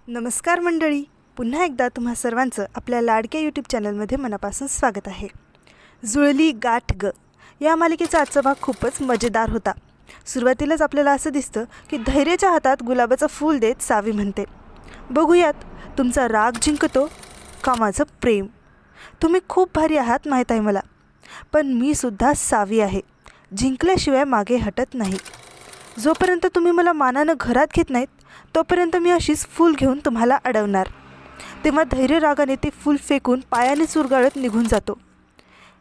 नमस्कार मंडळी, पुन्हा एकदा तुम्हा सर्वांचं आपल्या लाडक्या यूट्यूब चॅनलमध्ये मनापासून स्वागत आहे. जुळली गाठ ग या मालिकेचा आजचा भाग खूपच मजेदार होता. सुरुवातीलाच आपल्याला असं दिसतं की धैर्याच्या हातात गुलाबाचं फूल देत सावी म्हणते, बघूयात तुमचा राग जिंकतो का माझं प्रेम. तुम्ही खूप भारी आहात माहीत आहे मला, पण मी सुद्धा सावी आहे, जिंकल्याशिवाय मागे हटत नाही. जोपर्यंत तुम्ही मला मानानं घरात घेत नाहीत तोपर्यंत मी अशीच फूल घेऊन तुम्हाला अडवणार. तेव्हा धैर्य रागाने ते फूल फेकून पायाने चुरगाळत निघून जातो.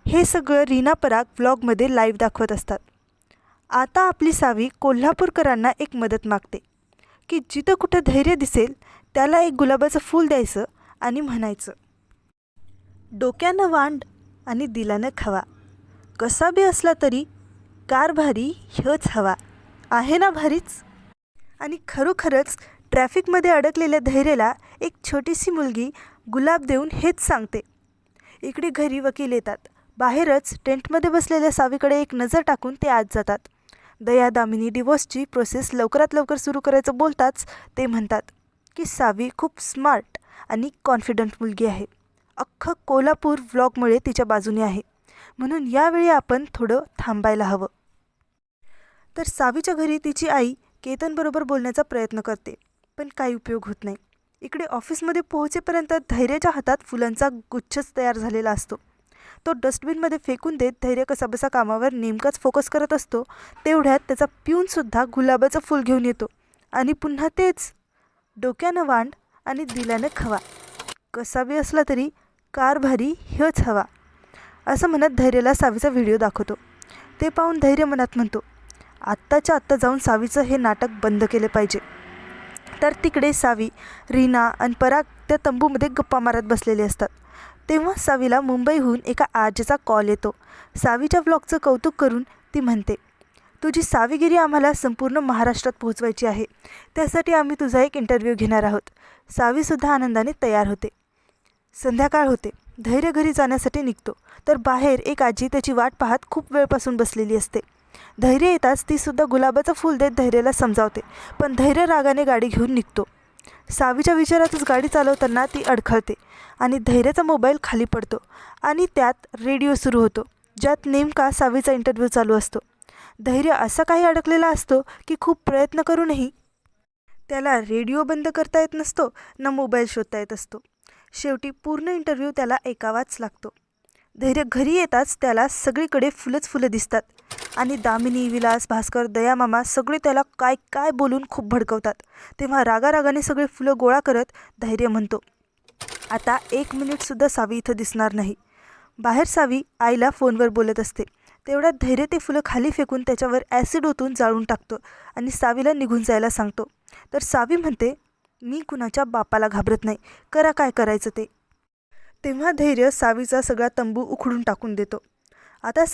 हे सगळं रीना पराग व्लॉगमध्ये लाईव्ह दाखवत असतात. आता आपली सावी कोल्हापूरकरांना एक मदत मागते की जिथं कुठं धैर्य दिसेल त्याला एक गुलाबाचं फूल द्यायचं आणि म्हणायचं, डोक्यानं वांड आणि दिलानं खवा, कसा बी असला तरी कारभारी ह्योच हवा. आहे ना भारीच. आणि खरोखरच ट्रॅफिकमध्ये अडकलेल्या धैर्याला एक छोटीशी मुलगी गुलाब देऊन हेच सांगते. इकडे घरी वकील येतात. बाहेरच टेंटमध्ये बसलेल्या सावीकडे एक नजर टाकून ते आत जातात. दया दामिनी डिवोर्सची प्रोसेस लवकरात लवकर सुरू करायचं बोलताच ते म्हणतात की सावी खूप स्मार्ट आणि कॉन्फिडंट मुलगी आहे. अख्खं कोल्हापूर व्लॉगमुळे तिच्या बाजूने आहे, म्हणून यावेळी आपण थोडं थांबायला हवं. तर सावीच्या घरी तिची आई केतनबरोबर बोलण्याचा प्रयत्न करते, पण काही उपयोग होत नाही. इकडे ऑफिसमध्ये पोहोचेपर्यंत धैर्याच्या हातात फुलांचा गुच्छच तयार झालेला असतो. तो डस्टबिनमध्ये फेकून देत धैर्य कसाबसा कामावर नेमकाच फोकस करत असतो. तेवढ्यात त्याचा पिऊनसुद्धा गुलाबाचं फूल घेऊन येतो आणि पुन्हा तेच, डोक्यानं वांड आणि दिल्यानं खवा, कसा बी असला तरी कारभारी ह्योच हवा, असं म्हणत धैर्याला सावीचा व्हिडिओ दाखवतो. ते पाहून धैर्य मनात म्हणतो, आत्ताच्या आत्ता जाऊन सावीचं हे नाटक बंद केले पाहिजे. तर तिकडे सावी, रीना आणि पराग त्या तंबूमध्ये गप्पा मारत बसलेले असतात. तेव्हा सावीला मुंबईहून एका आजीचा कॉल येतो. सावीच्या व्लॉगचं कौतुक करून ती म्हणते, तुझी सावीगिरी आम्हाला संपूर्ण महाराष्ट्रात पोहोचवायची आहे, त्यासाठी आम्ही तुझा एक इंटरव्ह्यू घेणार आहोत. सावीसुद्धा आनंदाने तयार होते. संध्याकाळ होते. धैर्य घरी जाण्यासाठी निघतो, तर बाहेर एक आजी त्याची वाट पाहत खूप वेळपासून बसलेली असते. धैर्य येताच तीसुद्धा गुलाबाचं फूल देत धैर्याला समजावते, पण धैर्य रागाने गाडी घेऊन निघतो. सावीच्या विचारातच गाडी चालवताना ती अडखळते आणि धैर्याचा मोबाईल खाली पडतो आणि त्यात रेडिओ सुरू होतो, ज्यात नेमका सावीचा इंटरव्ह्यू चालू असतो. धैर्य असा काही अडकलेला असतो की खूप प्रयत्न करूनही त्याला रेडिओ बंद करता येत नसतो ना मोबाईल शोधता येत असतो. शेवटी पूर्ण इंटरव्ह्यू त्याला ऐकावाच लागतो. धैर्य घरी येताच त्याला सगळीकडे फुलं दिसतात आणि दामिनी, विलास, भास्कर, दयामामा सगळे त्याला काय काय बोलून खूप भडकवतात. तेव्हा रागारागाने सगळे फुलं गोळा करत धैर्य म्हणतो, आता 1 मिनिटसुद्धा सावी इथं दिसणार नाही. बाहेर सावी आईला फोनवर बोलत असते. तेवढ्यात धैर्य ते फुलं खाली फेकून त्याच्यावर ॲसिड ओतून जाळून टाकतो आणि सावीला निघून जायला सांगतो. तर सावी म्हणते, मी कुणाच्या बापाला घाबरत नाही, करा काय करायचं ते. तेव्हा धैर्य सावीचा सगळा तंबू उखडून टाकून देतो. आता